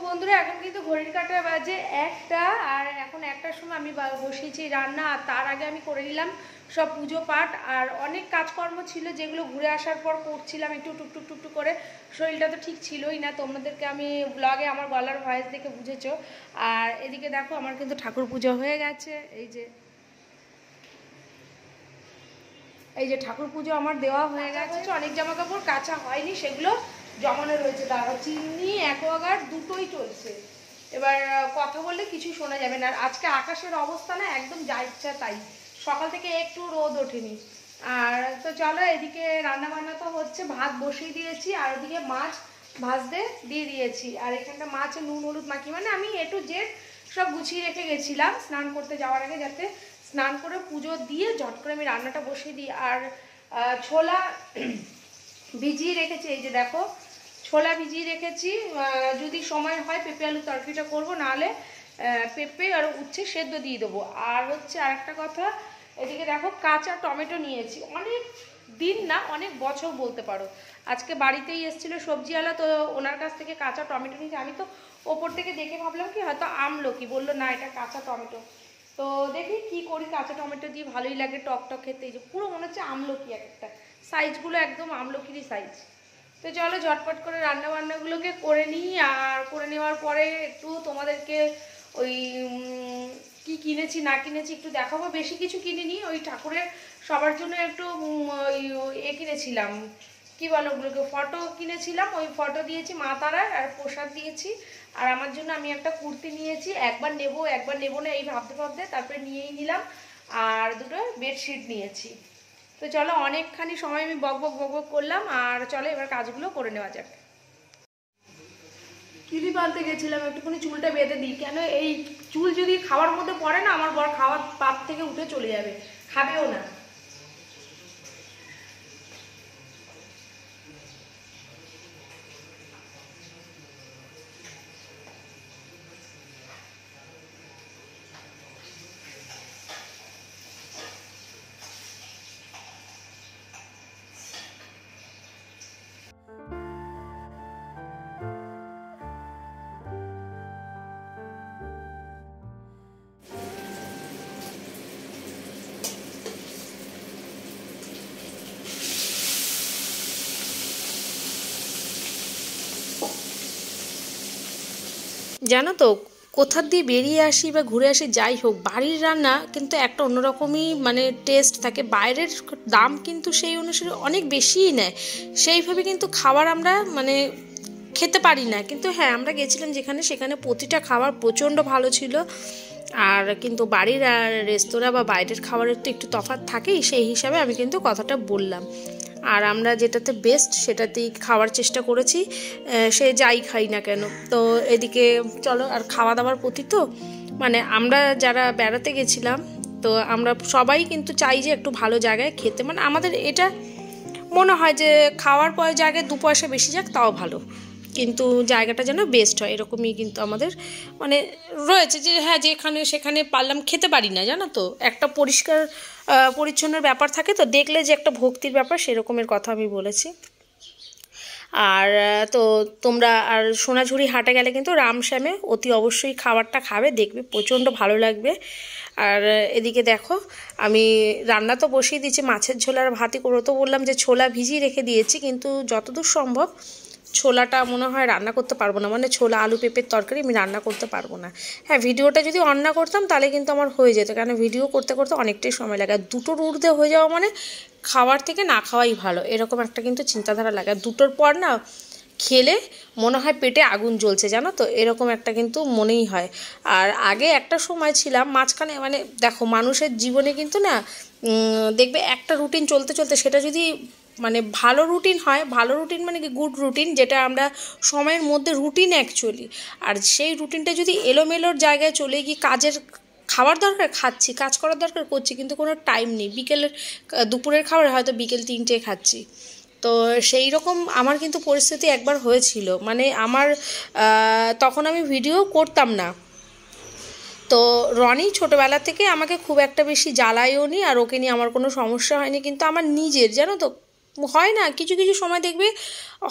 বন্ধুরা এখন কিন্তু ঘড়ির কাঁটা বাজে 1টা, আর এখন 1টার সময় আমি বসিয়েছি রান্না। আর তার আগে আমি করে নিলাম সব পুজো পাঠ, আর অনেক কাজকর্ম ছিল যেগুলো ঘুরে আসার পর করছিলাম একটু টুকটুক টুকটুক করে। শরীরটা তো ঠিক ছিলই না, তোমাদেরকে আমি ব্লগে আমার গলার ভয়েস দেখে বুঝেছো। আর এদিকে দেখো আমার কিন্তু ঠাকুর পুজো হয়ে গেছে। এই যে ঠাকুর পুজো আমার দেওয়া হয়ে গেছে। অনেক জামা কাপড় কাঁচা হয়নি, সেগুলো জমানো রয়েছে। দাঁড়া, চিমনি অ্যাকোয়াগার্ড দুটোই চলছে। এবার কথা বললে কিছু শোনা যাবে না। আর আজকে আকাশের অবস্থা না একদম যা ইচ্ছা তাই, সকাল থেকে একটু রোদ ওঠেনি। আর তো চলো, এদিকে রান্না বান্না তো হচ্ছে, ভাত বসিয়ে দিয়েছি, আর ওদিকে মাছ ভাজতে দিয়ে দিয়েছি। আর এখানটা মাছ নুন হলুদ মাখি, মানে আমি A to Z সব গুছিয়ে রেখে গেছিলাম স্নান করতে যাওয়ার আগে, যাতে স্নান করে পুজো দিয়ে ঝট করে আমি রান্নাটা বসিয়ে দিই। আর ছোলা ভিজিয়ে রেখেছি, এই যে দেখো ছোলা ভিজিয়ে রেখেছি। যদি সময় হয় পেঁপে আলু তরকারিটা করবো, নাহলে পেঁপে আর উচ্ছে সেদ্ধ দিয়ে দেবো। আর হচ্ছে আরেকটা কথা, এদিকে দেখো কাঁচা টমেটো নিয়েছি, অনেক দিন না অনেক বছর বলতে পারো। আজকে বাড়িতেই এসেছিলো সবজিওয়ালা, তো ওনার কাছ থেকে কাঁচা টমেটো নিয়েছি। আমি তো ওপর থেকে দেখে ভাবলাম কি হয়তো আমলকি, বললো না এটা কাঁচা টমেটো। তো দেখি কি করি, কাঁচা টমেটো দিয়ে ভালোই লাগে টক টক খেতে। এই যে পুরো মনে হচ্ছে আমলকি, এক একটা সাইজগুলো একদম আমলকিরই সাইজ। তো চলো ঝটপট করে রান্না বান্নাগুলোকে করে নিই। আর করে নেওয়ার পরে একটু তোমাদেরকে ওই কি কিনেছি না কিনেছি একটু দেখাবো। বেশি কিছু কিনিনি, ওই ঠাকুরের সবার জন্য একটু ওই কিনেছিলাম, কি বলো ওগুলোকে, ফটো কিনেছিলাম। ওই ফটো দিয়েছি মা তারার, আর প্রসাদ দিয়েছি। আর আমার জন্য আমি একটা কুর্তি নিয়েছি, একবার নেবো না এই ভাবতে ভাবতে তারপরে নিয়েই নিলাম। আর দুটো বেডশিট নিয়েছি। তো চলো, অনেকখানি সময় আমি বক বক করলাম, আর চলো এবার কাজগুলো করে নেওয়া যাক। ক্লিপ আনতে গেছিলাম, একটুখানি চুলটা বেঁধে দিই, কেন এই চুল যদি খাওয়ার মধ্যে পড়ে না, আমার বর খাওয়ার পাত থেকে উঠে চলে যাবে, খাবেও না। জানো তো, কোথা দিয়ে বেরিয়ে আসি বা ঘুরে আসি যাই হোক, বাড়ির রান্না কিন্তু একটা অন্যরকমই মানে টেস্ট থাকে। বাইরের দাম কিন্তু সেই অনুসারে অনেক বেশিই নেয়, সেইভাবে কিন্তু খাবার আমরা মানে খেতে পারি না। কিন্তু হ্যাঁ, আমরা গেছিলাম যেখানে, সেখানে প্রতিটা খাবার প্রচণ্ড ভালো ছিল। আর কিন্তু বাড়ির আর রেস্তোরাঁ বা বাইরের খাবারের তো একটু তফাৎ থাকেই, সেই হিসাবে আমি কিন্তু কথাটা বললাম। আর আমরা যেটাতে বেস্ট সেটাতেই খাওয়ার চেষ্টা করেছি, সে যাই খাই না কেন। তো এদিকে চলো, আর খাওয়া দাওয়ার প্রতি তো মানে আমরা যারা বেড়াতে গেছিলাম, তো আমরা সবাই কিন্তু চাই যে একটু ভালো জায়গায় খেতে। মানে আমাদের এটা মনে হয় যে খাওয়ার পর জায়গায় 2 পয়সা বেশি যাক তাও ভালো, কিন্তু জায়গাটা যেন বেস্ট হয়, এরকমই কিন্তু আমাদের মানে রয়েছে। যে হ্যাঁ, যেখানে সেখানে পারলাম খেতে পারি না, জানো তো, একটা পরিষ্কার পরিচ্ছন্নের ব্যাপার থাকে, তো দেখলে যে একটা ভক্তির ব্যাপার, সেরকমের কথা আমি বলেছি। আর তো তোমরা আর সোনাঝুরি হাটে গেলে কিন্তু রামশ্যামে অতি অবশ্যই খাবারটা খাবে, দেখবে প্রচণ্ড ভালো লাগবে। আর এদিকে দেখো আমি রান্না তো বসিয়ে দিয়েছি, মাছের ঝোল আর ভাতই করবো। তো বললাম যে ছোলা ভিজিয়ে রেখে দিয়েছি, কিন্তু যতদূর সম্ভব ছোলাটা মনে হয় রান্না করতে পারবো না, মানে ছোলা আলু পেঁপের তরকারি আমি রান্না করতে পারবো না। হ্যাঁ, ভিডিওটা যদি অন না করতাম তাহলে কিন্তু আমার হয়ে যেত, কারণ ভিডিও করতে করতে অনেকটাই সময় লাগে। আর দুটোর ঊর্ধ্বে হয়ে যাওয়া মানে খাওয়ার থেকে না খাওয়াই ভালো, এরকম একটা কিন্তু চিন্তাধারা লাগে। আর দুটোর পর না খেলে মনে হয় পেটে আগুন জ্বলছে, জানো তো, এরকম একটা কিন্তু মনেই হয়। আর আগে একটা সময় ছিলাম মাঝখানে, মানে দেখো মানুষের জীবনে কিন্তু না দেখবে একটা রুটিন চলতে চলতে, সেটা যদি মানে ভালো রুটিন হয়, ভালো রুটিন মানে কি গুড রুটিন, যেটা আমরা সময়ের মধ্যে রুটিন অ্যাকচুয়ালি, আর সেই রুটিনটা যদি এলোমেলোর জায়গায় চলে গিয়ে কাজের খাবার দরকার খাচ্ছি, কাজ করার দরকার করছি, কিন্তু কোনো টাইম নেই, বিকেলের দুপুরের খাবার হয়তো বিকেল 3টে খাচ্ছি। তো সেই রকম আমার কিন্তু পরিস্থিতি একবার হয়েছিল, মানে আমার তখন আমি ভিডিও করতাম না। তো রনি ছোটোবেলা থেকে আমাকে খুব একটা বেশি জ্বালায়ও নি, আর ওকে নিয়ে আমার কোনো সমস্যা হয়নি। কিন্তু আমার নিজের, জানো তো, হয় না, কিছু কিছু সময় দেখবে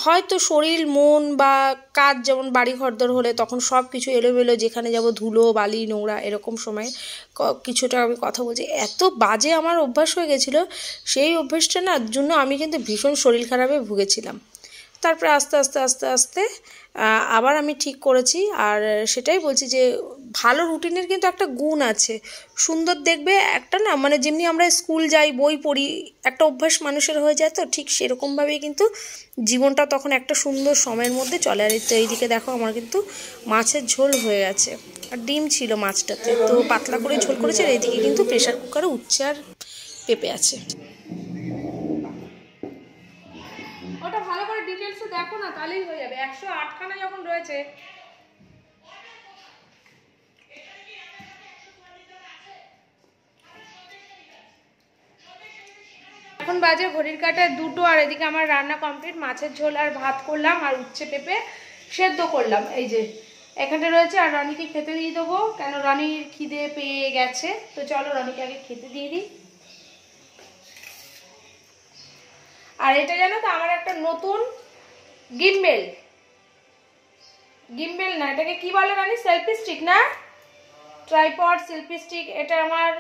হয়তো শরীর মন বা কাজ, যেমন বাড়ি ঘরদোর হলে তখন সব কিছু এলোমেলো, যেখানে যাব ধুলো বালি নোংরা, এরকম সময় কিছুটা আমি কথা বলছি, এত বাজে আমার অভ্যাস হয়ে গেছিলো। সেই অভ্যাসটা না জন্য আমি কিন্তু ভীষণ শরীর খারাপে ভুগেছিলাম। তারপরে আস্তে আস্তে আস্তে আস্তে আবার আমি ঠিক করেছি। আর সেটাই বলছি যে ভালো রুটিনের কিন্তু একটা গুণ আছে, সুন্দর দেখবে একটা না, মানে যেমনি আমরা স্কুল যাই বই পড়ি, একটা অভ্যাস মানুষের হয়ে যায়, তো ঠিক সেরকমভাবেই কিন্তু জীবনটা তখন একটা সুন্দর সময়ের মধ্যে চলে। আর তো এইদিকে দেখো আমার কিন্তু মাছের ঝোল হয়ে গেছে, আর ডিম ছিল মাছটাতে, তো পাতলা করে ঝোল করেছে। আর এইদিকে কিন্তু প্রেশার কুকারে উচ্ছে আর পেঁপে আছে। ওটা ভালো করে ডিটেলসে দেখো না, তাহলেই হয়ে যাবে। 108খানা যখন রয়েছে। এখন বাজে ঘড়ির কাঁটায় 2টো, আর এদিকে আমার রান্না কমপ্লিট। মাছের ঝোল আর ভাত করলাম, আর উচ্ছে পেঁপে সেদ্ধ করলাম, এই যে এখানে রয়েছে। আর রানীকে খেতে দিয়ে দেবো, কেন রানীর খিদে পেয়ে গেছে। তো চলো রানীকে আগে খেতে দিয়ে দিই। আর এটা জানো তো আমার একটা নতুন গিম্বেল না, এটাকে কি বলে রানী? সেলফি স্টিক না, ট্রাইপড সেলফি স্টিক। এটা আমার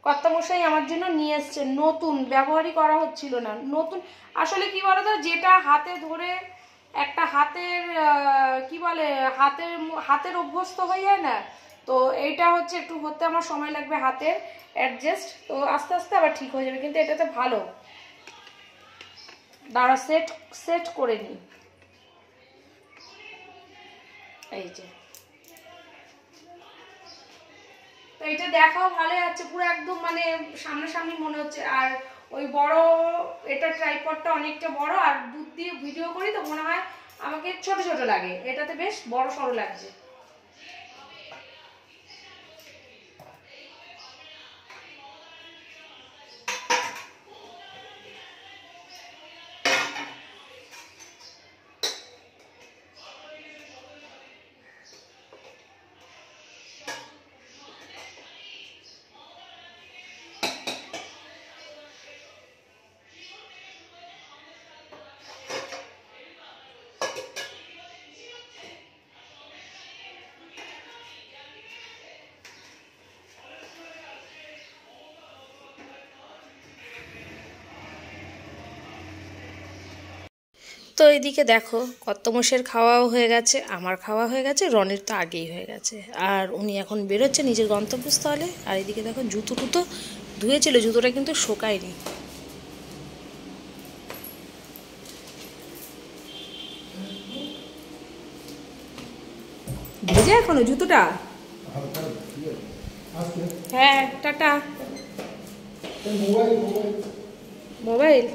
কর্তামশাই আমার জন্য নিয়ে এসছে, নতুন, ব্যবহারই করা হচ্ছিল না, নতুন। আসলে কি বলতো, যেটা হাতে ধরে একটা হাতের কি বলে হাতের অভ্যস্ত হয়ে যায় না, তো এইটা হচ্ছে একটু হতে আমার সময় লাগবে, হাতের অ্যাডজাস্ট। তো আস্তে আস্তে আবার ঠিক হয়ে যাবে, কিন্তু এটাতে ভালো। দাঁড়া সেট করে নিই, এই যে। তো এটা দেখাও ভালো আছে, পুরো একদম মানে সামনাসামনি মনে হচ্ছে। আর ওই বড় এটা ট্রাইপডটা অনেকটা বড়, আর দূর দিয়ে ভিডিও করি তো মনে হয় আমাকে ছোট ছোট লাগে, এটাতে বেশ বড় সড়ো লাগছে। তো এইদিকে দেখো কর্তামশাইয়ের খাওয়াও হয়ে গেছে, আমার খাওয়া হয়ে গেছে, রনির তো আগেই হয়ে গেছে। আর উনি এখন বেরোচ্ছে নিজের গন্তব্যস্থলে। আর এদিকে দেখো জুতো টুতো ধুয়েছিল, জুতোটা কিন্তু শোকায়নি। ভেজে এখনো জুতোটা? হ্যাঁ, টাটা। মোবাইল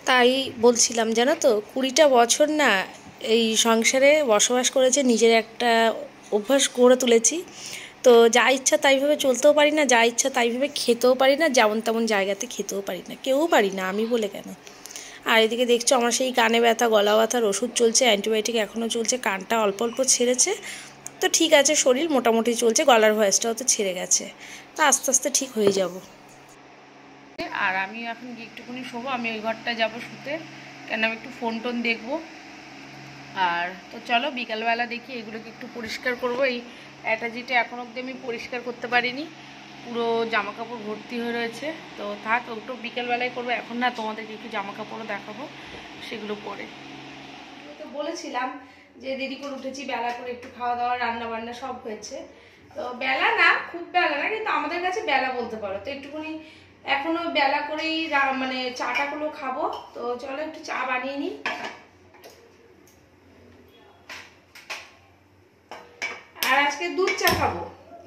তাই বলছিলাম, জানো তো 20টা বছর না এই সংসারে বসবাস করেছে, নিজের একটা অভ্যাস গড়ে তুলেছি। তো যা ইচ্ছা তাইভাবে চলতেও পারি না, যা ইচ্ছা তাইভাবে খেতেও পারি না, যেমন তেমন জায়গাতে খেতেও পারি না, কেউ পারি না, আমি বলে কেন। আর এদিকে দেখছো আমার সেই কানে ব্যথা গলা ব্যথার ওষুধ চলছে, অ্যান্টিবায়োটিক এখনও চলছে, কানটা অল্প অল্প ছেড়েছে, তো ঠিক আছে, শরীর মোটামুটি চলছে, গলার ভয়েসটাও তো ছেড়ে গেছে, তা আস্তে আস্তে ঠিক হয়ে যাব। আর আমি এখন গিয়ে একটুখানি শোবো, আমি ওই ঘরটা যাবো শুতে, কেন আমি একটু ফোন টোন দেখবো। আর তো চলো বিকালবেলা দেখি এগুলোকে একটু পরিষ্কার করবো। এই অ্যাটাচিটা এখন অবধি আমি পরিষ্কার করতে পারিনি, পুরো জামা কাপড় ভর্তি হয়ে রয়েছে। তো থাক, ওটা বিকেলবেলায় করবো, এখন না তোমাদেরকে একটু জামা কাপড়ও দেখাবো, সেগুলো পরে। তো বলেছিলাম যে দেরি করে উঠেছি, বেলা করে একটু খাওয়া দাওয়া রান্না বান্না সব হয়েছে। তো বেলা না, খুব বেলা না, কিন্তু আমাদের কাছে বেলা বলতে পারো। তো একটুখানি এখনো বেলা করেই মানে চাটাগুলো খাবো। তো চলো একটু চা বানিয়ে নিই। আর আজকে দুধ চা খাবো,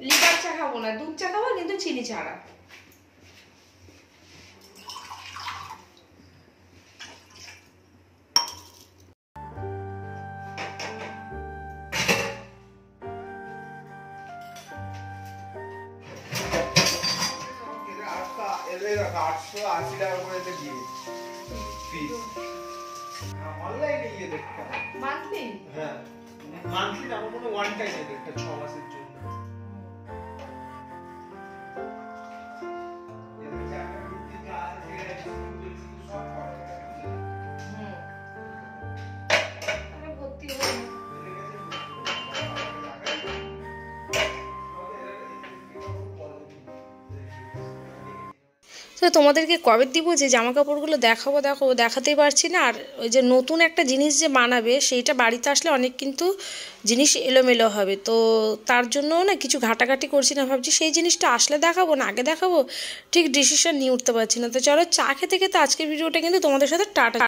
লিকার চা খাবো না, দুধ চা খাবো, কিন্তু চিনি ছাড়া। $880 করে পিস। অনলাইনে গিয়ে দেখতে হবে মান্থলি। হ্যাঁ মান্থলি না মানে ওয়ান টাইম দেখতে 6 মাসের জন্য। তো তোমাদেরকে কবে দিব যে জামা কাপড়গুলো দেখাবো দেখাতেই পারছি না। আর ওই যে নতুন একটা জিনিস যে বানাবে সেইটা বাড়িতে আসলে অনেক কিন্তু জিনিস এলোমেলো হবে, তো তার জন্য না কিছু ঘাটাঘাটি করছি না, ভাবছি সেই জিনিসটা আসলে দেখাবো না আগে দেখাবো, ঠিক ডিসিশন নিয়ে উঠতে পারছি না। তো চলো চা খেতে খেতে আজকের ভিডিওটা কিন্তু তোমাদের সাথে টাটা।